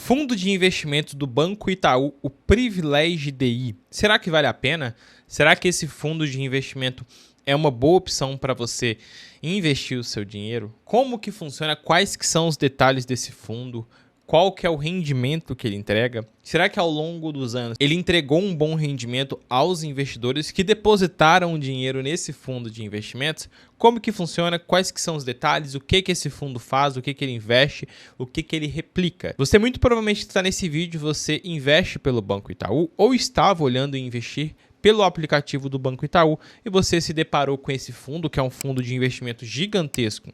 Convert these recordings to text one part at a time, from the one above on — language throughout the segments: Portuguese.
Fundo de investimentos do Banco Itaú, o Privilégio DI. Será que vale a pena? Será que esse fundo de investimento é uma boa opção para você investir o seu dinheiro? Como que funciona? Quais que são os detalhes desse fundo? Qual que é o rendimento que ele entrega? Será que ao longo dos anos ele entregou um bom rendimento aos investidores que depositaram dinheiro nesse fundo de investimentos? Como que funciona? Quais que são os detalhes? O que que esse fundo faz? O que que ele investe? O que que ele replica? Você muito provavelmente está nesse vídeo, você investe pelo Banco Itaú ou estava olhando em investir pelo aplicativo do Banco Itaú e você se deparou com esse fundo, que é um fundo de investimento gigantesco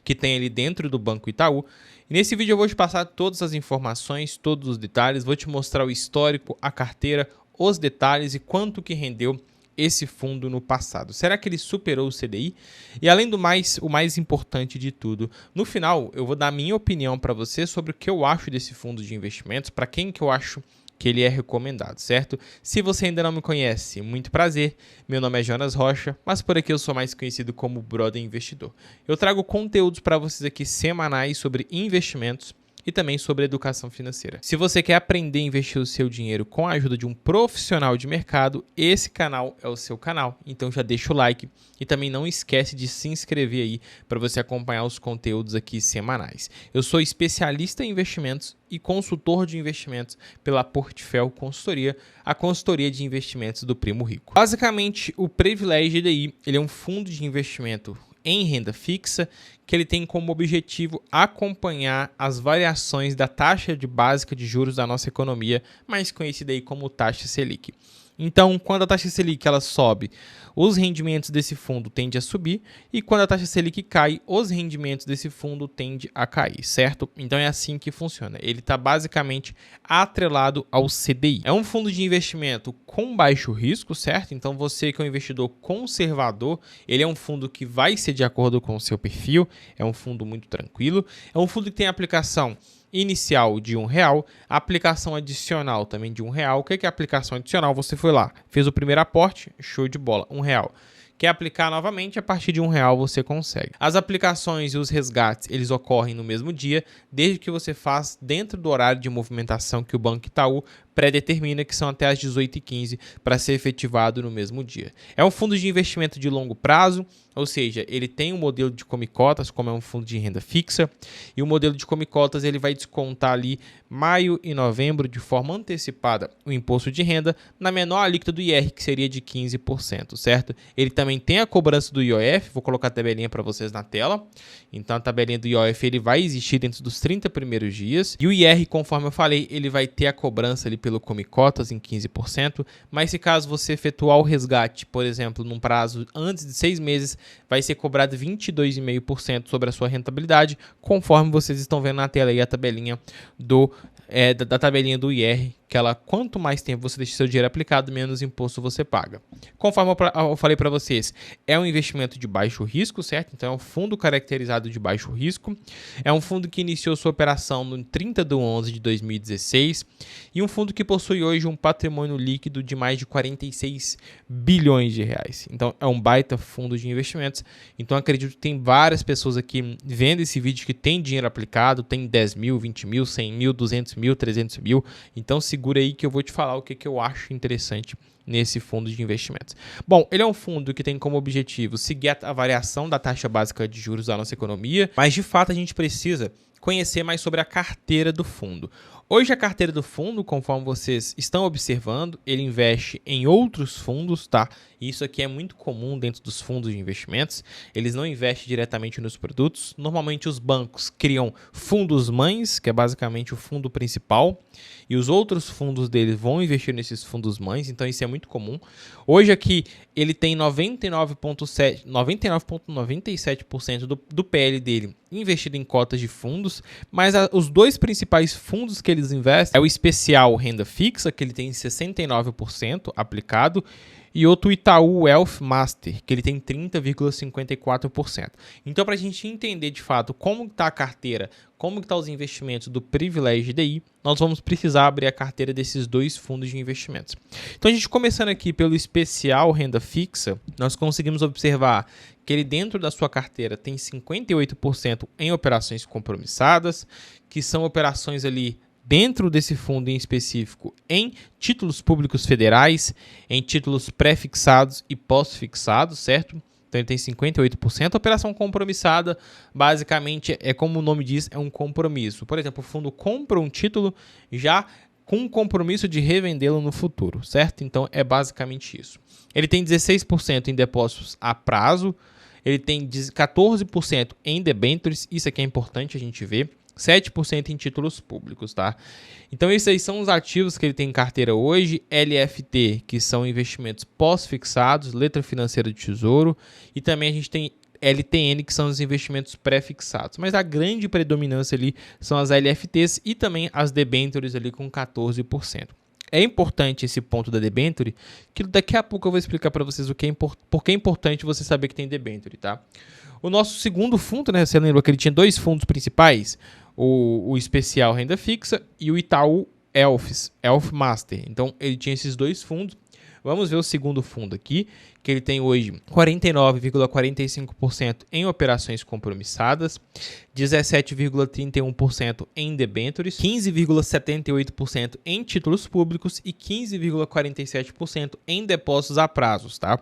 que tem ali dentro do Banco Itaú. E nesse vídeo eu vou te passar todas as informações, todos os detalhes, vou te mostrar o histórico, a carteira, os detalhes e quanto que rendeu esse fundo no passado. Será que ele superou o CDI? E além do mais, o mais importante de tudo, no final eu vou dar a minha opinião para você sobre o que eu acho desse fundo de investimentos, para quem que eu acho que ele é recomendado, certo? Se você ainda não me conhece, muito prazer, meu nome é Jonas Rocha, mas por aqui eu sou mais conhecido como Brother Investidor. Eu trago conteúdos para vocês aqui semanais sobre investimentos e também sobre educação financeira. Se você quer aprender a investir o seu dinheiro com a ajuda de um profissional de mercado, esse canal é o seu canal. Então já deixa o like e também não esquece de se inscrever aí para você acompanhar os conteúdos aqui semanais. Eu sou especialista em investimentos e consultor de investimentos pela Portfel Consultoria, a consultoria de investimentos do Primo Rico. Basicamente, o Privilégio DI, ele é um fundo de investimento em renda fixa, que ele tem como objetivo acompanhar as variações da taxa básica de juros da nossa economia, mais conhecida aí como taxa Selic. Então, quando a taxa Selic ela sobe, os rendimentos desse fundo tendem a subir e quando a taxa Selic cai, os rendimentos desse fundo tendem a cair, certo? Então é assim que funciona. Ele está basicamente atrelado ao CDI. É um fundo de investimento com baixo risco, certo? Então você que é um investidor conservador, ele é um fundo que vai ser de acordo com o seu perfil, é um fundo muito tranquilo, é um fundo que tem aplicação inicial de R$1, aplicação adicional também de R$1. O que é aplicação adicional? Você foi lá, fez o primeiro aporte, show de bola, R$1. Quer aplicar novamente, a partir de R$1 você consegue. As aplicações e os resgates, eles ocorrem no mesmo dia, desde que você faz dentro do horário de movimentação que o Banco Itaú pré-determina, que são até às 18h15, para ser efetivado no mesmo dia. É um fundo de investimento de longo prazo, ou seja, ele tem um modelo de come-cotas, como é um fundo de renda fixa, e o modelo de come-cotas ele vai descontar ali maio e novembro de forma antecipada o imposto de renda na menor alíquota do IR, que seria de 15%, certo? Ele também tem a cobrança do IOF, vou colocar a tabelinha para vocês na tela. Então a tabelinha do IOF ele vai existir dentro dos 30 primeiros dias, e o IR, conforme eu falei, ele vai ter a cobrança ali pelo come-cotas em 15%, mas se caso você efetuar o resgate, por exemplo, num prazo antes de 6 meses, vai ser cobrado 22,5% sobre a sua rentabilidade, conforme vocês estão vendo na tela aí a tabelinha da tabelinha do IR, que ela, quanto mais tempo você deixa seu dinheiro aplicado, menos imposto você paga. Conforme eu falei para vocês, é um investimento de baixo risco, certo? Então é um fundo caracterizado de baixo risco. É um fundo que iniciou sua operação no 30/11/2016 e um fundo que possui hoje um patrimônio líquido de mais de 46 bilhões de reais. Então é um baita fundo de investimentos. Então acredito que tem várias pessoas aqui vendo esse vídeo que tem dinheiro aplicado, tem 10 mil, 20 mil, 100 mil, 200 mil, 300 mil. Então segura aí que eu vou te falar o que eu acho interessante nesse fundo de investimentos. Bom, ele é um fundo que tem como objetivo seguir a variação da taxa básica de juros da nossa economia, mas de fato a gente precisa conhecer mais sobre a carteira do fundo. Hoje a carteira do fundo, conforme vocês estão observando, ele investe em outros fundos, tá? Isso aqui é muito comum dentro dos fundos de investimentos. Eles não investem diretamente nos produtos. Normalmente os bancos criam fundos mães, que é basicamente o fundo principal, e os outros fundos deles vão investir nesses fundos mães, então isso é muito comum. Hoje aqui ele tem 99,97% do PL dele investido em cotas de fundos, mas os dois principais fundos que eles investem é o especial renda fixa, que ele tem 69% aplicado, e outro Itaú Wealth Master, que ele tem 30,54%. Então, para a gente entender de fato como está a carteira, como estão os investimentos do Privilégio DI, nós vamos precisar abrir a carteira desses dois fundos de investimentos. Então, a gente começando aqui pelo especial renda fixa, nós conseguimos observar que ele dentro da sua carteira tem 58% em operações compromissadas, que são operações ali dentro desse fundo em específico em títulos públicos federais, em títulos pré-fixados e pós-fixados, certo? Então ele tem 58%. A operação compromissada, basicamente, é como o nome diz, é um compromisso. Por exemplo, o fundo compra um título já com um compromisso de revendê-lo no futuro, certo? Então é basicamente isso. Ele tem 16% em depósitos a prazo, ele tem 14% em debêntures, isso aqui é importante a gente ver, 7% em títulos públicos, tá? Então esses aí são os ativos que ele tem em carteira hoje, LFT, que são investimentos pós-fixados, letra financeira do Tesouro, e também a gente tem LTN, que são os investimentos pré-fixados. Mas a grande predominância ali são as LFTs e também as debêntures ali com 14%. É importante esse ponto da debenture, que daqui a pouco eu vou explicar para vocês por que é importante você saber que tem debenture, tá? O nosso segundo fundo, né, você lembra que ele tinha dois fundos principais, o especial renda fixa e o Itaú Elf Master. Então ele tinha esses dois fundos. Vamos ver o segundo fundo aqui, que ele tem hoje 49,45% em operações compromissadas, 17,31% em debêntures, 15,78% em títulos públicos e 15,47% em depósitos a prazos, tá?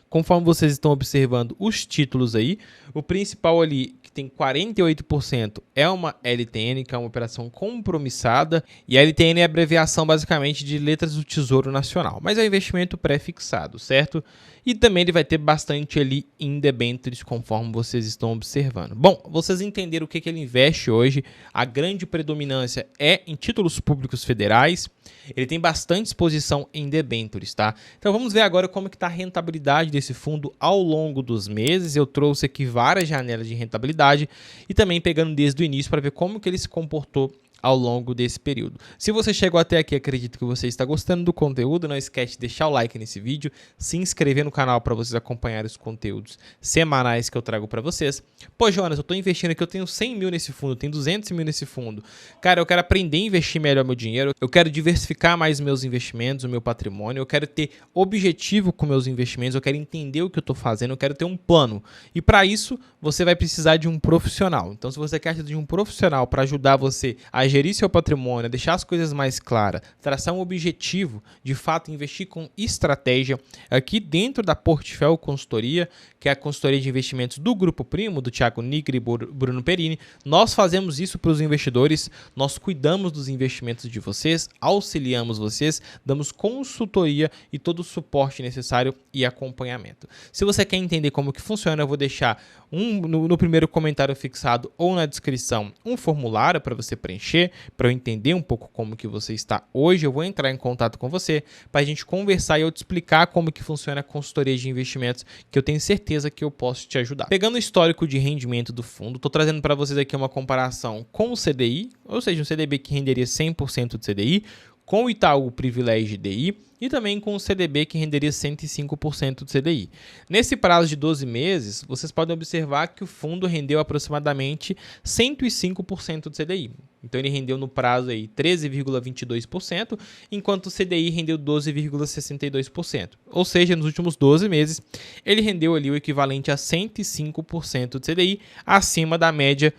Conforme vocês estão observando os títulos aí, o principal ali, que tem 48%, é uma LTN, que é uma operação compromissada, e a LTN é a abreviação basicamente de letras do Tesouro Nacional, mas é um investimento pré-fixado, certo? E também ele vai ter bastante ali em debêntures, conforme vocês estão observando. Bom, vocês entenderam o que ele investe hoje, a grande predominância é em títulos públicos federais, ele tem bastante exposição em debêntures, tá? Então vamos ver agora como que está a rentabilidade desse fundo ao longo dos meses. Eu trouxe aqui várias janelas de rentabilidade e também pegando desde o início para ver como que ele se comportou ao longo desse período. Se você chegou até aqui, acredito que você está gostando do conteúdo, não esquece de deixar o like nesse vídeo, se inscrever no canal para vocês acompanharem os conteúdos semanais que eu trago para vocês. Pô, Jonas, eu estou investindo aqui, eu tenho 100 mil nesse fundo, eu tenho 200 mil nesse fundo. Cara, eu quero aprender a investir melhor meu dinheiro, eu quero diversificar mais meus investimentos, o meu patrimônio, eu quero ter objetivo com meus investimentos, eu quero entender o que eu estou fazendo, eu quero ter um plano. E para isso, você vai precisar de um profissional. Então, se você quer de um profissional para ajudar você a gerir seu patrimônio, deixar as coisas mais claras, traçar um objetivo, de fato investir com estratégia, aqui dentro da Portfel Consultoria, que é a consultoria de investimentos do Grupo Primo, do Thiago Nigri e Bruno Perini, nós fazemos isso para os investidores, nós cuidamos dos investimentos de vocês, auxiliamos vocês, damos consultoria e todo o suporte necessário e acompanhamento. Se você quer entender como que funciona, eu vou deixar no primeiro comentário fixado ou na descrição um formulário para você preencher, para eu entender um pouco como que você está hoje. Eu vou entrar em contato com você para a gente conversar e eu te explicar como que funciona a consultoria de investimentos, que eu tenho certeza que eu posso te ajudar. Pegando o histórico de rendimento do fundo, estou trazendo para vocês aqui uma comparação com o CDI, ou seja, um CDB que renderia 100% do CDI, com o Itaú Privilégio DI e também com o CDB que renderia 105% do CDI. Nesse prazo de 12 meses, vocês podem observar que o fundo rendeu aproximadamente 105% do CDI. Então ele rendeu no prazo aí 13,22%, enquanto o CDI rendeu 12,62%. Ou seja, nos últimos 12 meses, ele rendeu ali o equivalente a 105% do CDI, acima da média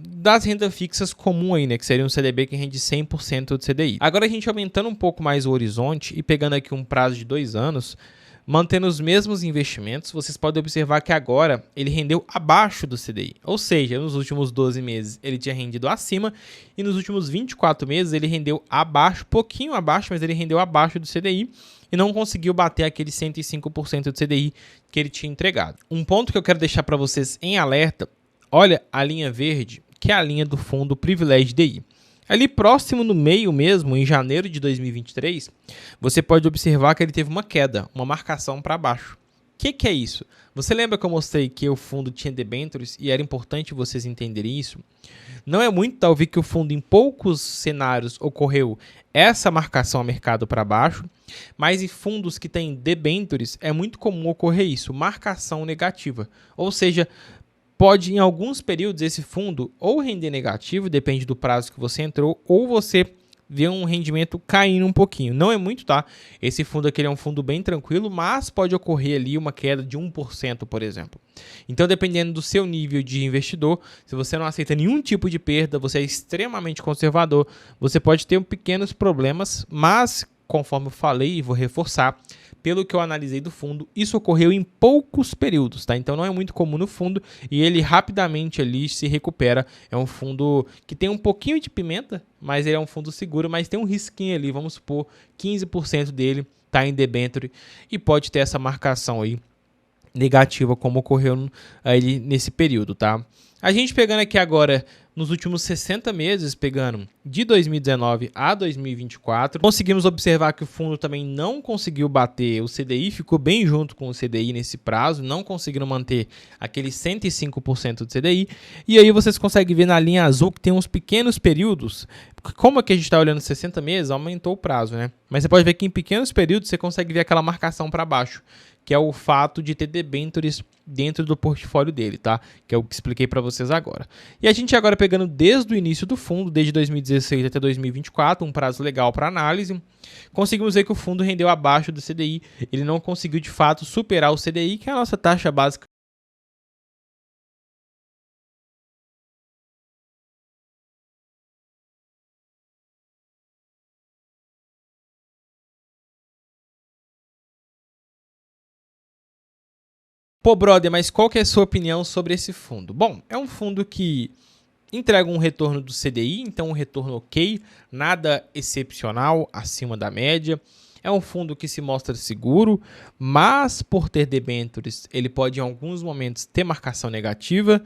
das rendas fixas comum aí, né, que seria um CDB que rende 100% do CDI. Agora a gente aumentando um pouco mais o horizonte e pegando aqui um prazo de 2 anos, mantendo os mesmos investimentos, vocês podem observar que agora ele rendeu abaixo do CDI. Ou seja, nos últimos 12 meses ele tinha rendido acima e nos últimos 24 meses ele rendeu abaixo, pouquinho abaixo, mas ele rendeu abaixo do CDI e não conseguiu bater aquele 105% do CDI que ele tinha entregado. Um ponto que eu quero deixar para vocês em alerta, olha a linha verde, que é a linha do fundo Privilégio DI. Ali próximo no meio mesmo, em janeiro de 2023, você pode observar que ele teve uma queda, uma marcação para baixo. O que é isso? Você lembra que eu mostrei que o fundo tinha debêntures e era importante vocês entenderem isso? Não é muito talvez que o fundo em poucos cenários ocorreu essa marcação a mercado para baixo, mas em fundos que têm debêntures é muito comum ocorrer isso, marcação negativa. Ou seja, pode em alguns períodos esse fundo ou render negativo, depende do prazo que você entrou, ou você ver um rendimento caindo um pouquinho. Não é muito, tá? Esse fundo aqui é um fundo bem tranquilo, mas pode ocorrer ali uma queda de 1%, por exemplo. Então, dependendo do seu nível de investidor, se você não aceita nenhum tipo de perda, você é extremamente conservador, você pode ter pequenos problemas, mas, conforme eu falei e vou reforçar, pelo que eu analisei do fundo, isso ocorreu em poucos períodos, tá? Então não é muito comum no fundo e ele rapidamente ali se recupera. É um fundo que tem um pouquinho de pimenta, mas ele é um fundo seguro, mas tem um risquinho ali, vamos supor, 15% dele tá em debenture e pode ter essa marcação aí negativa como ocorreu aí nesse período, tá? A gente pegando aqui agora nos últimos 60 meses, pegando de 2019 a 2024, conseguimos observar que o fundo também não conseguiu bater o CDI, ficou bem junto com o CDI nesse prazo, não conseguiram manter aquele 105% do CDI, e aí vocês conseguem ver na linha azul que tem uns pequenos períodos, como aqui a gente está olhando 60 meses, aumentou o prazo, né? Mas você pode ver que em pequenos períodos você consegue ver aquela marcação para baixo, que é o fato de ter debêntures dentro do portfólio dele, tá? Que é o que expliquei para vocês agora. E a gente agora pegando desde o início do fundo, desde 2016 até 2024, um prazo legal para análise, conseguimos ver que o fundo rendeu abaixo do CDI, ele não conseguiu de fato superar o CDI, que é a nossa taxa básica. Pô, brother, mas qual que é a sua opinião sobre esse fundo? Bom, é um fundo que entrega um retorno do CDI, então um retorno ok, nada excepcional, acima da média. É um fundo que se mostra seguro, mas por ter debêntures, ele pode em alguns momentos ter marcação negativa.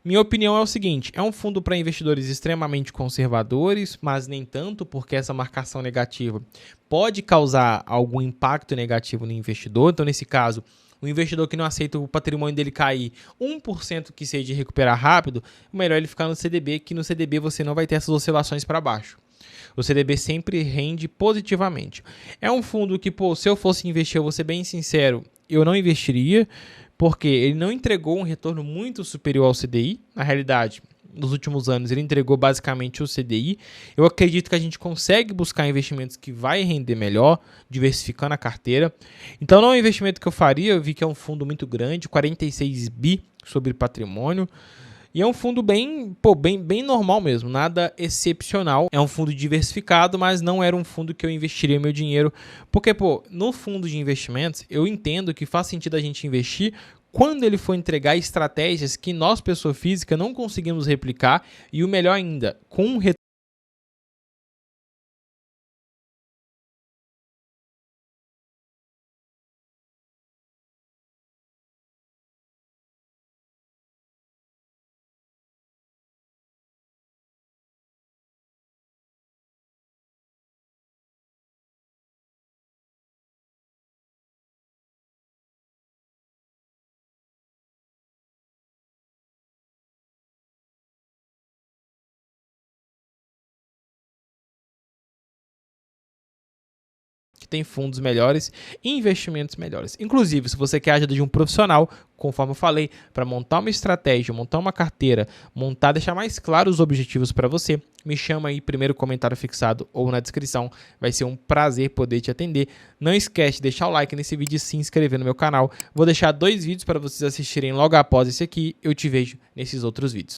Minha opinião é o seguinte, é um fundo para investidores extremamente conservadores, mas nem tanto, porque essa marcação negativa pode causar algum impacto negativo no investidor. Então, nesse caso, o investidor que não aceita o patrimônio dele cair 1% que seja de recuperar rápido, o melhor é ele ficar no CDB, que no CDB você não vai ter essas oscilações para baixo. O CDB sempre rende positivamente. É um fundo que, pô, se eu fosse investir, eu vou ser bem sincero, eu não investiria, porque ele não entregou um retorno muito superior ao CDI. Na realidade, nos últimos anos, ele entregou basicamente o CDI. Eu acredito que a gente consegue buscar investimentos que vai render melhor, diversificando a carteira. Então, não é um investimento que eu faria. Eu vi que é um fundo muito grande, 46 bi sobre patrimônio. E é um fundo bem normal mesmo, nada excepcional. É um fundo diversificado, mas não era um fundo que eu investiria meu dinheiro. Porque, no fundo de investimentos, eu entendo que faz sentido a gente investir quando ele for entregar estratégias que nós, pessoa física, não conseguimos replicar. E o melhor ainda, com um retorno que tem fundos melhores e investimentos melhores. Inclusive, se você quer a ajuda de um profissional, conforme eu falei, para montar uma estratégia, montar uma carteira, deixar mais claros os objetivos para você, me chama aí, primeiro comentário fixado ou na descrição. Vai ser um prazer poder te atender. Não esquece de deixar o like nesse vídeo e se inscrever no meu canal. Vou deixar 2 vídeos para vocês assistirem logo após esse aqui. Eu te vejo nesses outros vídeos.